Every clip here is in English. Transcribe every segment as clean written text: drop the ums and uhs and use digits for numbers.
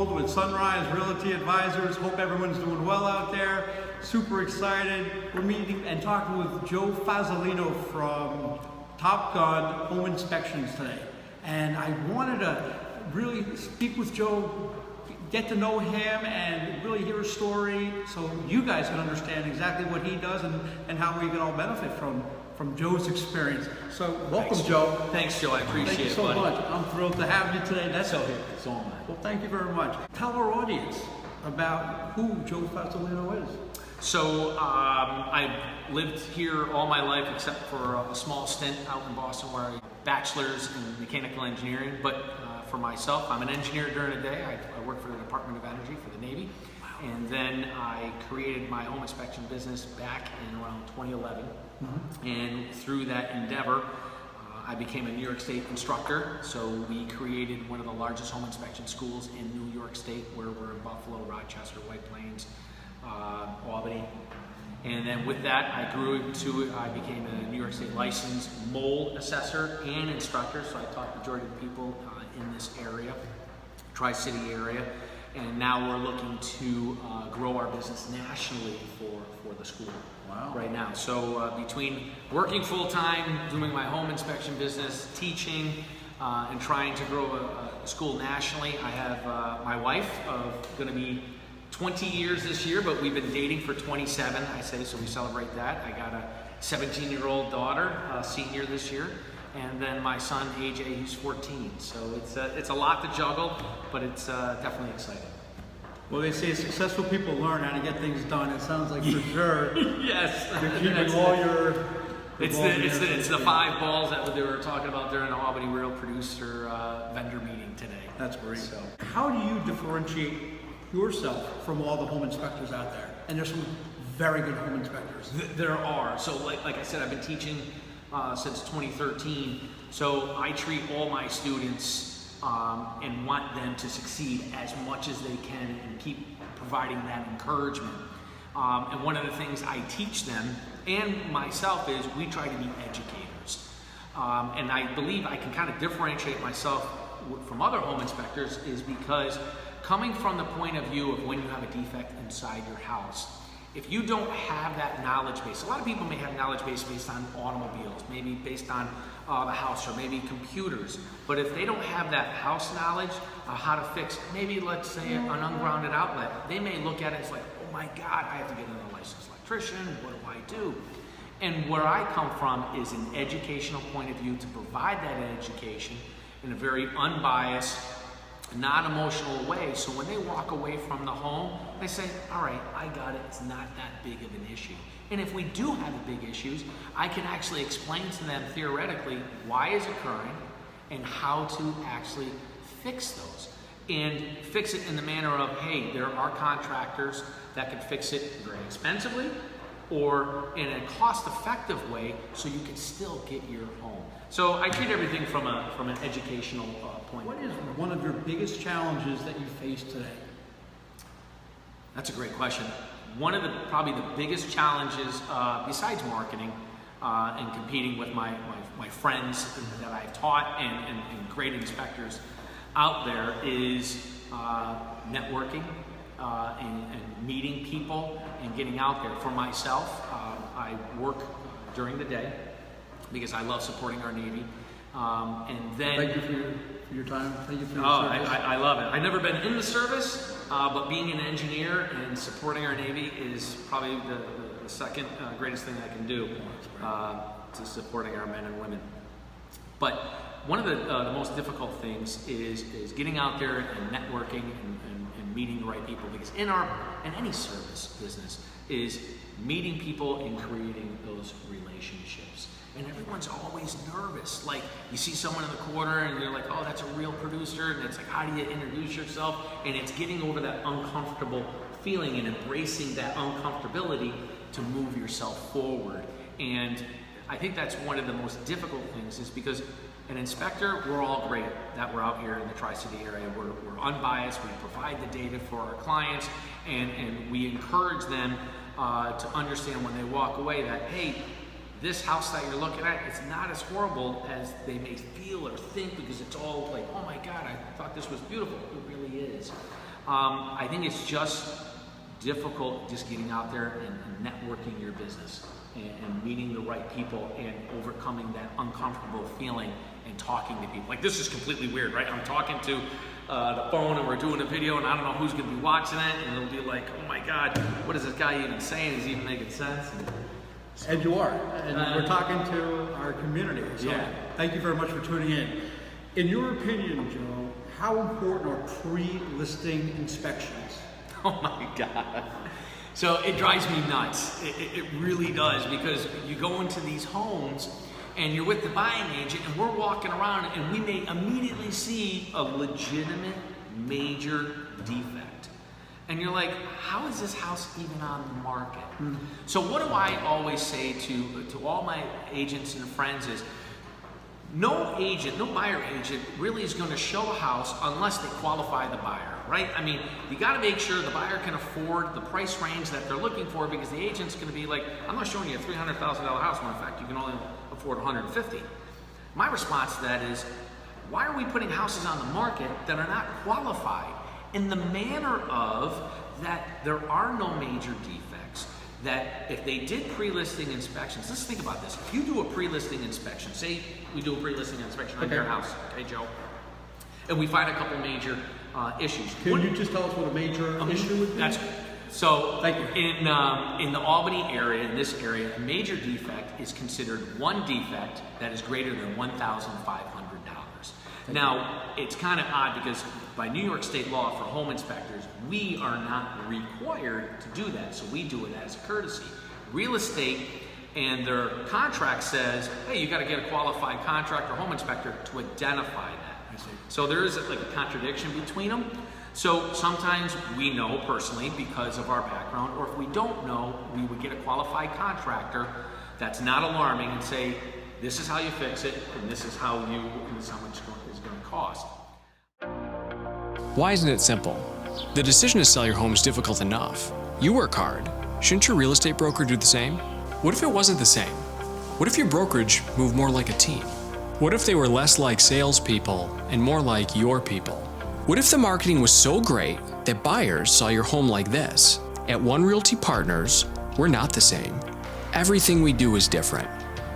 Gold with Sunrise Realty Advisors. Hope everyone's doing well out there. Super excited. We're meeting and talking with Joe Fazzolino from Top Gun Home Inspections today. And I wanted to really speak with Joe, get to know him and really hear his story so you guys can understand exactly what he does and how we can all benefit from Joe's experience. So welcome, Thanks, Joe. Thanks, Joe. I appreciate it. Thank you so much. I'm thrilled to have you today. That's okay. It's all mine. Well, thank you very much. Tell our audience about who Joe Fazzolino is. So I've lived here all my life except for a small stint out in Boston where I bachelor's in mechanical engineering. But for myself, I'm an engineer during the day. I work for the Department of Energy for the Navy. Wow. And then I created my home inspection business back in around 2011. Mm-hmm. And through that endeavor, I became a New York State instructor. So we created one of the largest home inspection schools in New York State, where we're in Buffalo, Rochester, White Plains, Albany. And then with that, I became a New York State licensed mold assessor and instructor. So I taught the majority of the people in this area, Tri-City area. And now we're looking to grow our business nationally for the school. Wow. Right now. So between working full-time, doing my home inspection business, teaching, and trying to grow a school nationally, I have my wife of going to be 20 years this year, but we've been dating for 27, I say, so we celebrate that. I got a 17-year-old daughter, senior this year, and then my son, AJ, who's 14. So it's a lot to juggle, but it's definitely exciting. Well, they say successful people learn how to get things done. It sounds like for sure. Yes. You're keeping all your... It's the 5 balls that they were talking about during the Albany Real Producer vendor meeting today. That's great. So, how do you differentiate yourself from all the home inspectors out there? And there's some very good home inspectors. There are. So like I said, I've been teaching since 2013. So I treat all my students and want them to succeed as much as they can and keep providing that encouragement. And one of the things I teach them and myself is we try to be educators. And I believe I can kind of differentiate myself from other home inspectors is because coming from the point of view of when you have a defect inside your house, if you don't have that knowledge base, a lot of people may have knowledge base based on automobiles, maybe based on the house, or maybe computers. But if they don't have that house knowledge, how to fix, maybe let's say an ungrounded outlet, they may look at it as like, oh my God, I have to get a licensed electrician, what do I do? And where I come from is an educational point of view to provide that education in a very unbiased, non-emotional way, so when they walk away from the home, they say, all right, I got it, it's not that big of an issue. And if we do have the big issues, I can actually explain to them theoretically why it's occurring and how to actually fix those. And fix it in the manner of, hey, there are contractors that can fix it very expensively or in a cost-effective way so you can still get your home. So I treat everything from an educational point. What is one of your biggest challenges that you face today? That's a great question. One of probably the biggest challenges, besides marketing and competing with my friends that I've taught and great inspectors out there, is networking and meeting people and getting out there. For myself, I work during the day because I love supporting our Navy. And then thank you for your time. Thank you for your service. I love it. I've never been in the service, but being an engineer and supporting our Navy is probably the second greatest thing I can do to supporting our men and women. But one of the most difficult things is getting out there and networking and meeting the right people, because in any service business is meeting people and creating those relationships. And everyone's always nervous. Like, you see someone in the corner and you're like, oh, that's a real producer. And it's like, how do you introduce yourself? And it's getting over that uncomfortable feeling and embracing that uncomfortability to move yourself forward. And I think that's one of the most difficult things, is because an inspector, we're all great that we're out here in the Tri-City area. We're unbiased. We provide the data for our clients, and we encourage them to understand when they walk away that, hey, this house that you're looking at, it's not as horrible as they may feel or think, because it's all like, oh my God, I thought this was beautiful. It really is. I think it's just difficult just getting out there and networking your business and meeting the right people and overcoming that uncomfortable feeling and talking to people. Like, this is completely weird, right? I'm talking to the phone and we're doing a video and I don't know who's gonna be watching it, and it'll be like, oh my God, what is this guy even saying? Is he even making sense? And you are, and we're talking to our community. So yeah. Thank you very much for tuning in. In your opinion, Joe, how important are pre-listing inspections? Oh my God. So it drives me nuts. It really does, because you go into these homes and you're with the buying agent and we're walking around and we may immediately see a legitimate major defect. And you're like, how is this house even on the market? Mm-hmm. So what do I always say to all my agents and friends is, no agent, no buyer agent really is going to show a house unless they qualify the buyer, right? I mean, you got to make sure the buyer can afford the price range that they're looking for, because the agent's going to be like, I'm not showing you a $300,000 house when in fact you can only afford $150,000. My response to that is, why are we putting houses on the market that are not qualified in the manner of that there are no major defects? That if they did pre-listing inspections, let's think about this. If you do a pre-listing inspection, say we do a pre-listing inspection on your house, okay, Joe, and we find a couple major issues. Can you just tell us what a major issue would be? So thank you. In the Albany area, in this area, a major defect is considered one defect that is greater than $1,500. Now, it's kind of odd because by New York state law for home inspectors, we are not required to do that. So we do it as a courtesy. Real estate and their contract says, hey, you got to get a qualified contractor, home inspector to identify that. So there is like a contradiction between them. So sometimes we know personally because of our background, or if we don't know, we would get a qualified contractor that's not alarming and say, this is how you fix it, and this is how much it's going to cost. Why isn't it simple? The decision to sell your home is difficult enough. You work hard. Shouldn't your real estate broker do the same? What if it wasn't the same? What if your brokerage moved more like a team? What if they were less like salespeople and more like your people? What if the marketing was so great that buyers saw your home like this? At One Realty Partners, we're not the same. Everything we do is different.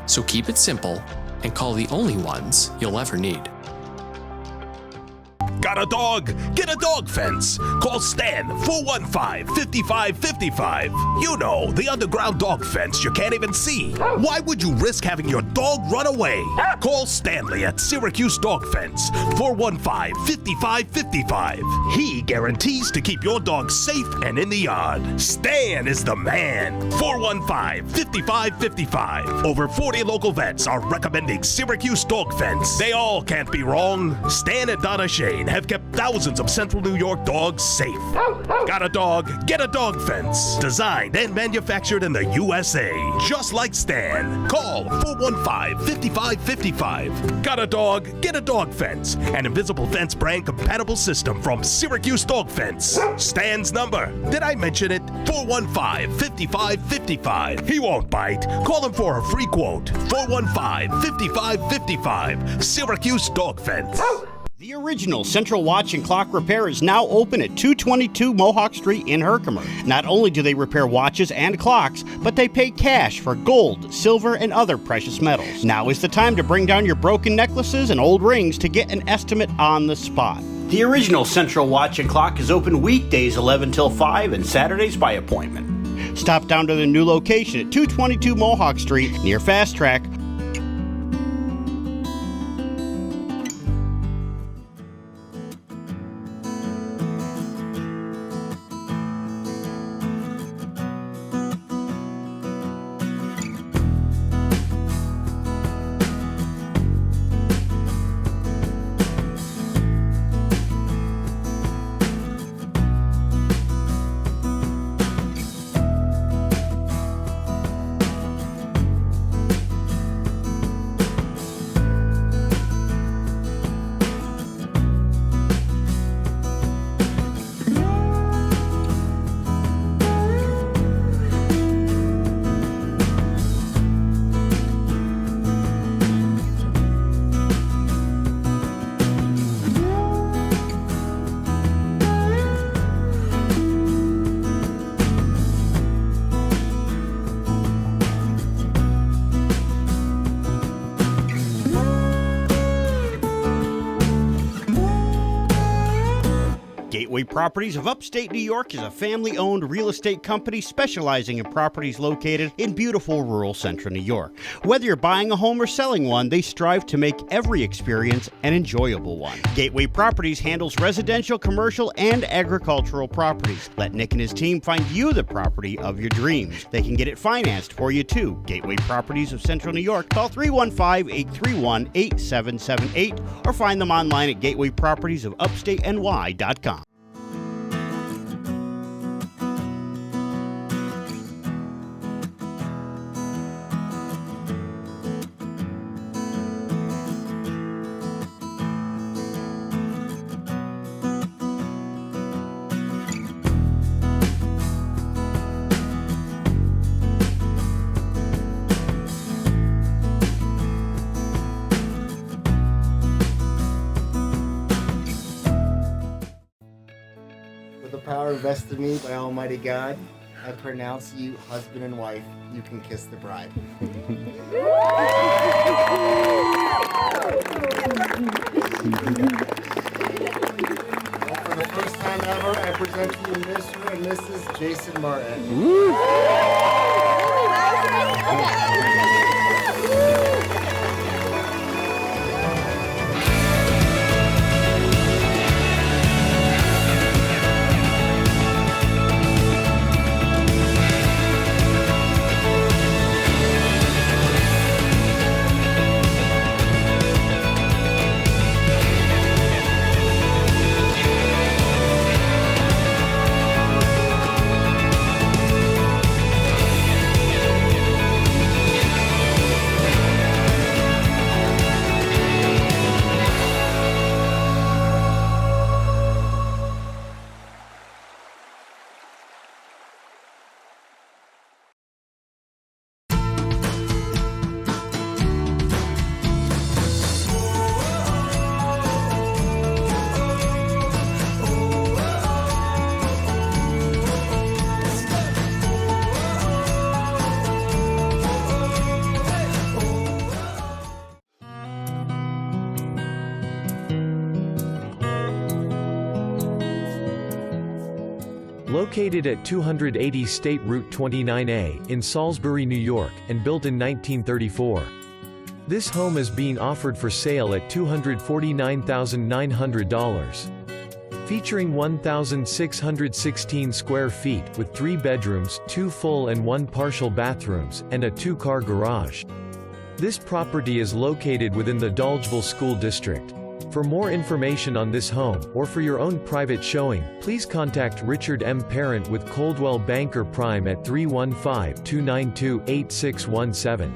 So keep it simple and call the only ones you'll ever need. Got a dog? Get a dog fence. Call Stan, 415-5555. You know, the underground dog fence you can't even see. Why would you risk having your dog run away? Call Stanley at Syracuse Dog Fence, 415-5555. He guarantees to keep your dog safe and in the yard. Stan is the man. 415-5555. Over 40 local vets are recommending Syracuse Dog Fence. They all can't be wrong. Stan and Donna Shane have kept thousands of Central New York dogs safe. Got a dog? Get a dog fence. Designed and manufactured in the USA. Just like Stan. Call 415-5555. Got a dog? Get a dog fence. An invisible fence brand compatible system from Syracuse Dog Fence. Stan's number. Did I mention it? 415-5555. He won't bite. Call him for a free quote. 415-5555. Syracuse Dog Fence. The original Central Watch and Clock Repair is now open at 222 Mohawk Street in Herkimer. Not only do they repair watches and clocks, but they pay cash for gold, silver, and other precious metals. Now is the time to bring down your broken necklaces and old rings to get an estimate on the spot. The original Central Watch and Clock is open weekdays 11 till 5 and Saturdays by appointment. Stop down to the new location at 222 Mohawk Street near Fast Track. Gateway Properties of Upstate New York is a family-owned real estate company specializing in properties located in beautiful rural central New York. Whether you're buying a home or selling one, they strive to make every experience an enjoyable one. Gateway Properties handles residential, commercial, and agricultural properties. Let Nick and his team find you the property of your dreams. They can get it financed for you too. Gateway Properties of Central New York. Call 315-831-8778 or find them online at gatewaypropertiesofupstateny.com. With the power vested in me by Almighty God, I pronounce you husband and wife. You can kiss the bride. And for the first time ever, I present to you Mr. and Mrs. Jason Martin. Located at 280 State Route 29A in Salisbury, New York, and built in 1934. This home is being offered for sale at $249,900. Featuring 1,616 square feet with 3 bedrooms, 2 full and 1 partial bathrooms, and a 2-car garage. This property is located within the Dolgeville School District. For more information on this home, or for your own private showing, please contact Richard M. Parent with Coldwell Banker Prime at 315-292-8617.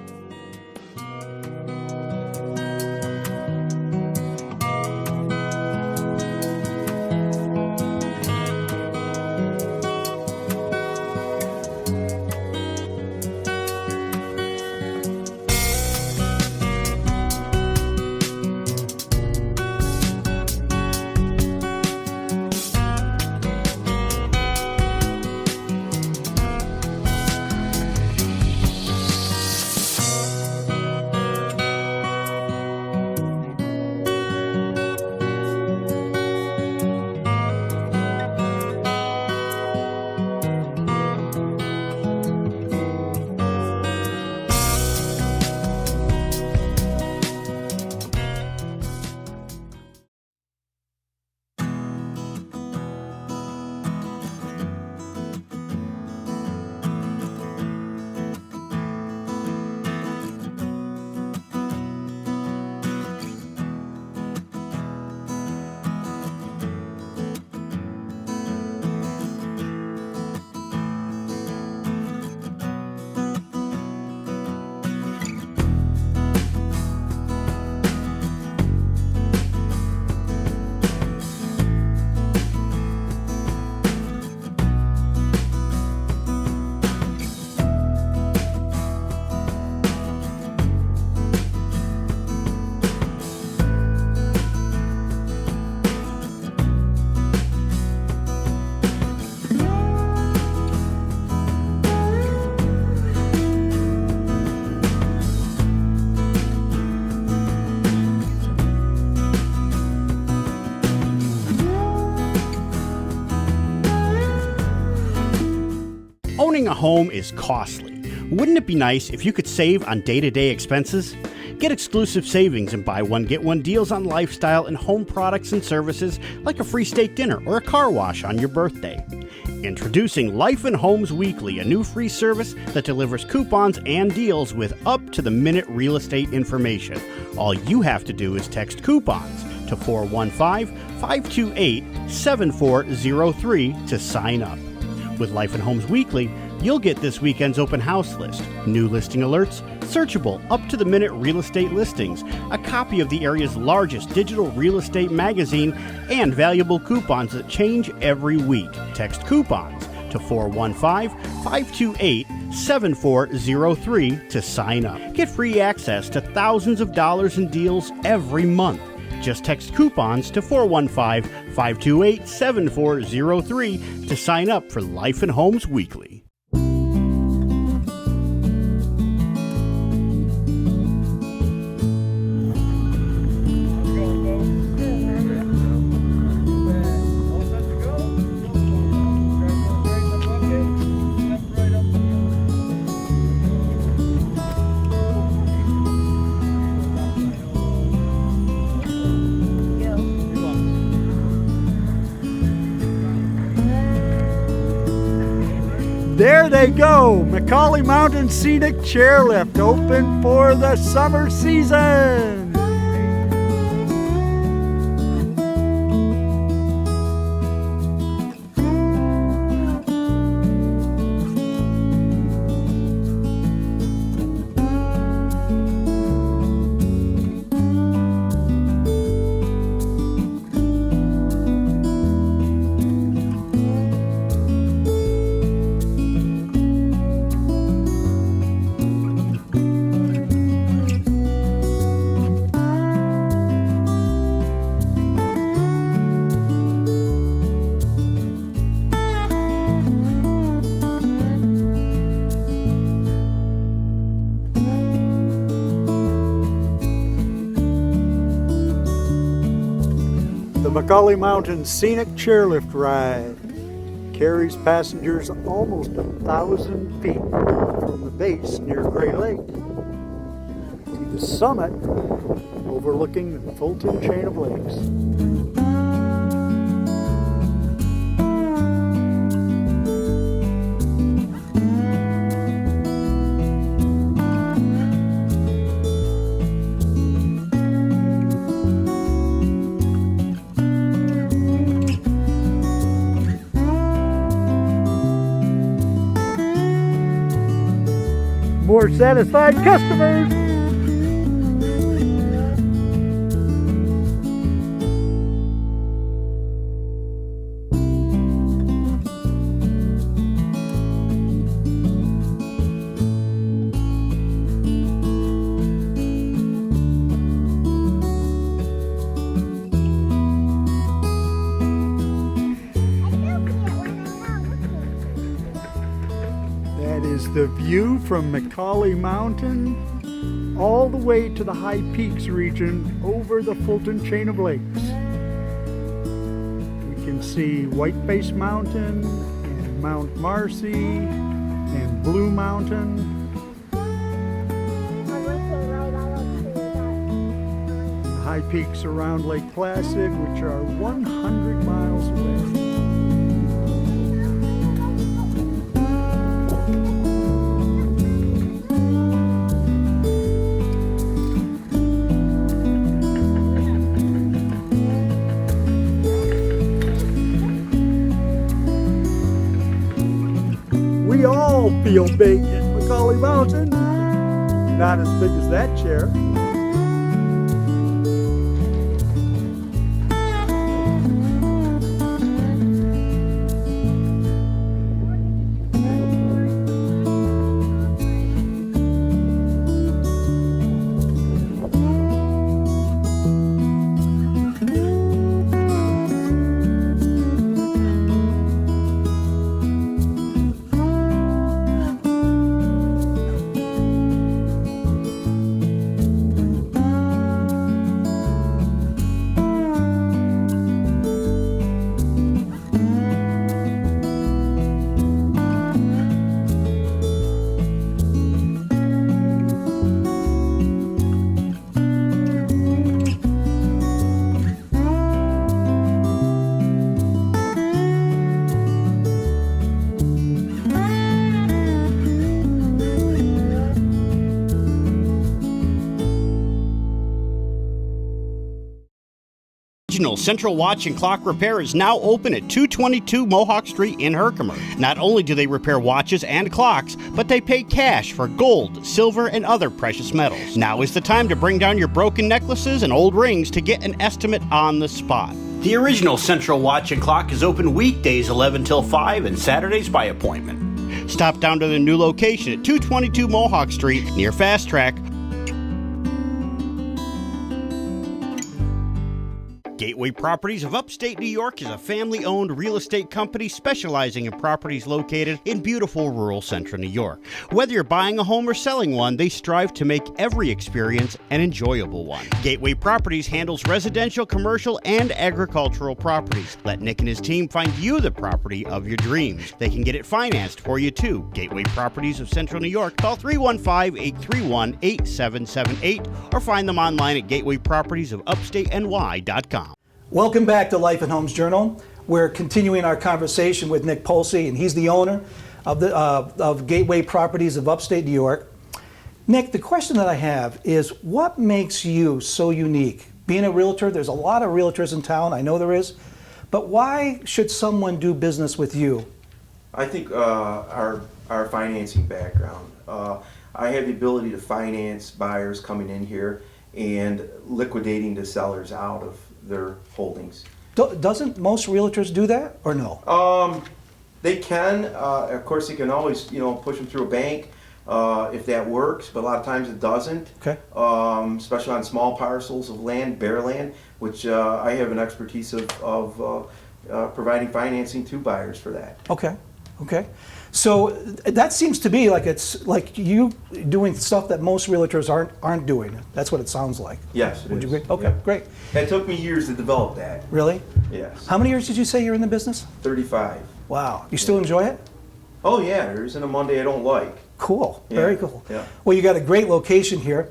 a home is costly. Wouldn't it be nice if you could save on day-to-day expenses? Get exclusive savings and buy one get one deals on lifestyle and home products and services like a free steak dinner or a car wash on your birthday. Introducing Life and Homes Weekly, a new free service that delivers coupons and deals with up-to-the-minute real estate information. All you have to do is text coupons to 415-528-7403 to sign up. With Life and Homes Weekly, you'll get this weekend's open house list, new listing alerts, searchable, up-to-the-minute real estate listings, a copy of the area's largest digital real estate magazine, and valuable coupons that change every week. Text coupons to 415-528-7403 to sign up. Get free access to thousands of dollars in deals every month. Just text coupons to 415-528-7403 to sign up for Life and Homes Weekly. There they go, McCauley Mountain Scenic Chairlift, open for the summer season. The McCauley Mountain Scenic Chairlift Ride carries passengers almost 1,000 feet from the base near Gray Lake to the summit overlooking the Fulton Chain of Lakes. More satisfied customers. That is the view from McCauley Mountain all the way to the High Peaks region over the Fulton Chain of Lakes. We can see Whiteface Mountain and Mount Marcy and Blue Mountain. The high peaks around Lake Placid, which are 100 miles away. We all feel big at McCauley Mountain. Not as big as that chair. original central watch and clock repair is now open at 222 Mohawk Street in Herkimer. Not only do they repair watches and clocks, but they pay cash for gold, silver, and other precious metals. Now is the time to bring down your broken necklaces and old rings to get an estimate on the spot. The original central watch and clock is open weekdays 11 till 5 and Saturdays by appointment. Stop down to the new location at 222 Mohawk Street near Fast Track. Gateway Properties of Upstate New York is a family-owned real estate company specializing in properties located in beautiful rural central New York. Whether you're buying a home or selling one, they strive to make every experience an enjoyable one. Gateway Properties handles residential, commercial, and agricultural properties. Let Nick and his team find you the property of your dreams. They can get it financed for you too. Gateway Properties of Central New York. Call 315-831-8778 or find them online at gatewaypropertiesofupstateny.com. Welcome back to Life and Homes Journal. We're continuing our conversation with Nick Polsey, and he's the owner of Gateway Properties of Upstate New York. Nick, the question that I have is, what makes you so unique? Being a realtor, there's a lot of realtors in town, I know there is, but why should someone do business with you? I think our financing background. I have the ability to finance buyers coming in here and liquidating the sellers out of their holdings. Doesn't most realtors do that, or no? They can. Of course, they can always, push them through a bank if that works, but a lot of times it doesn't. Okay. Especially on small parcels of land, bare land, which I have an expertise of providing financing to buyers for that. Okay. Okay. So that seems to be like it's like you doing stuff that most realtors aren't doing. That's what it sounds like. Yes, it Would is. you agree? Okay, Yeah. great. It took me years to develop that. Really? Yes. How many years did you say you're in the business? 35. Wow. You still enjoy it? Oh yeah, there isn't a Monday I don't like. Cool. Yeah, Very cool. yeah. Well, you got a great location here.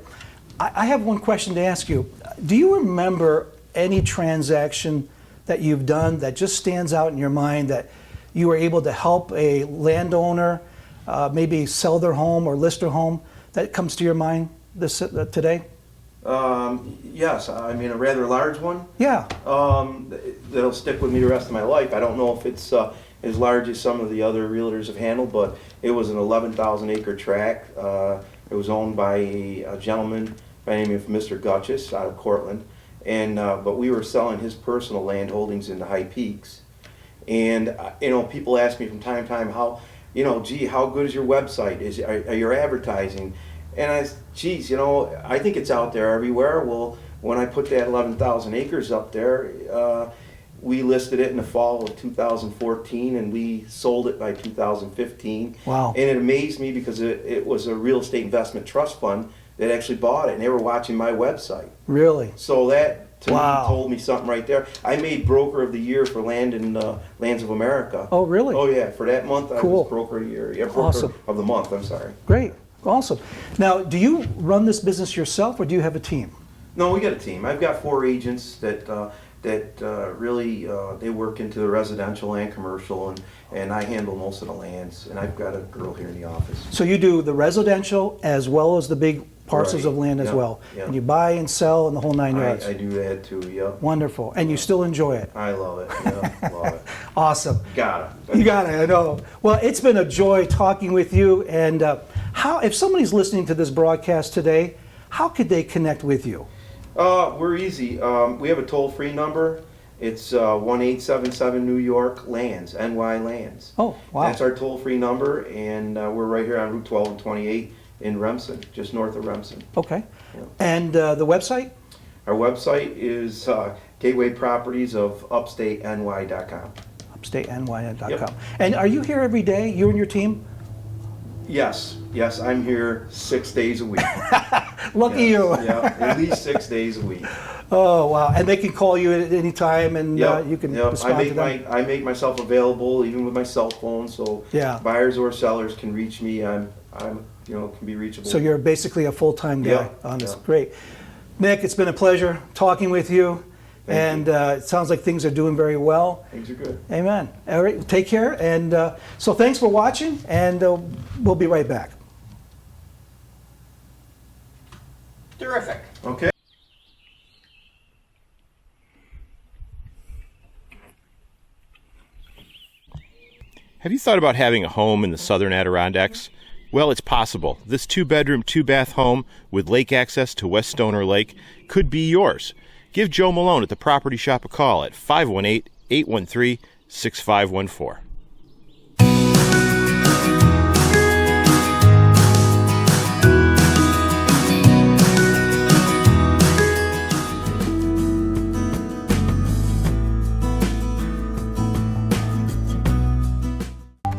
I have one question to ask you. Do you remember any transaction that you've done that just stands out in your mind that you were able to help a landowner maybe sell their home or list their home? That comes to your mind today? Yes, I mean a rather large one. Yeah. That'll stick with me the rest of my life. I don't know if it's as large as some of the other realtors have handled, but it was an 11,000 acre tract. It was owned by a gentleman by the name of Mr. Gutchess out of Cortland, and but we were selling his personal land holdings in the High Peaks. And people ask me from time to time, how good is your website? Are you advertising? And I think it's out there everywhere. Well, when I put that 11,000 acres up there, we listed it in the fall of 2014, and we sold it by 2015. Wow. And it amazed me because it was a real estate investment trust fund that actually bought it, and they were watching my website. Really? So that, to Wow. me, told me something right there. I made Broker of the Year for Land and Lands of America. Oh, really? Oh, yeah. For that month, I Cool. was Broker of the Year. Yeah, Broker Awesome. of the Month, I'm sorry. Great. Awesome. Now, do you run this business yourself or do you have a team? No, we got a team. I've got 4 agents that really they work into the residential and commercial, and I handle most of the lands, and I've got a girl here in the office. So you do the residential as well as the big parcels Right. of land as Yeah. well. Yeah. And you buy and sell in the whole 9 yards. I do that too, yep. Wonderful. And you still enjoy it. I love it. Yeah, love it. Awesome. Got it. You got it, I know. Well, it's been a joy talking with you. And if somebody's listening to this broadcast today, how could they connect with you? We're easy. We have a toll-free number. It's 1-877 New York Lands, NY Lands. Oh, wow. That's our toll-free number, and we're right here on Route 12 and 28 in Remsen, just north of Remsen. Okay. Yeah. And the website? Our website is gatewaypropertiesofupstateny.com. UpstateNY.com. Yep. And are you here every day, you and your team? Yes, I'm here 6 days a week. Lucky Yes, you. Yeah, at least 6 days a week. Oh, wow. And they can call you at any time and you can respond to them? I make myself available even with my cell phone, so Yeah. buyers or sellers can reach me. I'm can be reachable. So you're basically a full-time guy Yeah, on this. yeah. Great. Nick, it's been a pleasure talking with you. Thank And it sounds like things are doing very well. Things are good. Amen. All right, take care. And so thanks for watching, and we'll be right back. Terrific. Okay. Have you thought about having a home in the southern Adirondacks? Well, it's possible. This 2-bedroom, 2-bath home with lake access to West Stoner Lake could be yours. Give Joe Malone at the Property Shop a call at 518-813-6514.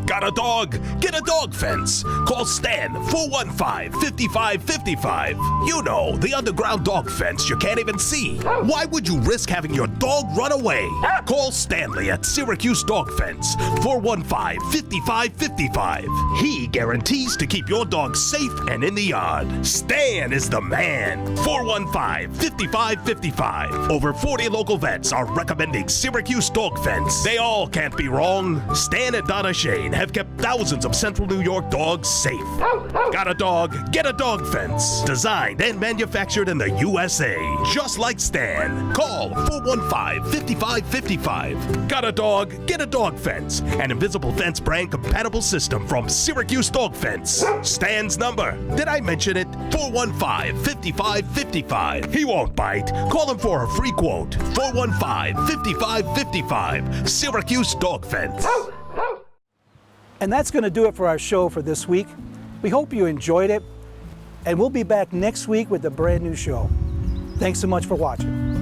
Got a dog? Get a dog fence. Call Stan 415-5555. You know, the underground dog fence you can't even see. Why would you risk having your dog run away? Call Stanley at Syracuse Dog Fence 415-5555. He guarantees to keep your dog safe and in the yard. Stan is the man. 415-5555. Over 40 local vets are recommending Syracuse Dog Fence. They all can't be wrong. Stan and Donna Shane have kept thousands of Central New York dogs safe. Got a dog? Get a dog fence. Designed and manufactured in the USA. Just like Stan. Call 415-5555. Got a dog? Get a dog fence. An invisible fence brand compatible system from Syracuse Dog Fence. Stan's number. Did I mention it? 415-5555. He won't bite. Call him for a free quote. 415-5555. Syracuse Dog Fence. And that's going to do it for our show for this week. We hope you enjoyed it, and we'll be back next week with a brand new show. Thanks so much for watching.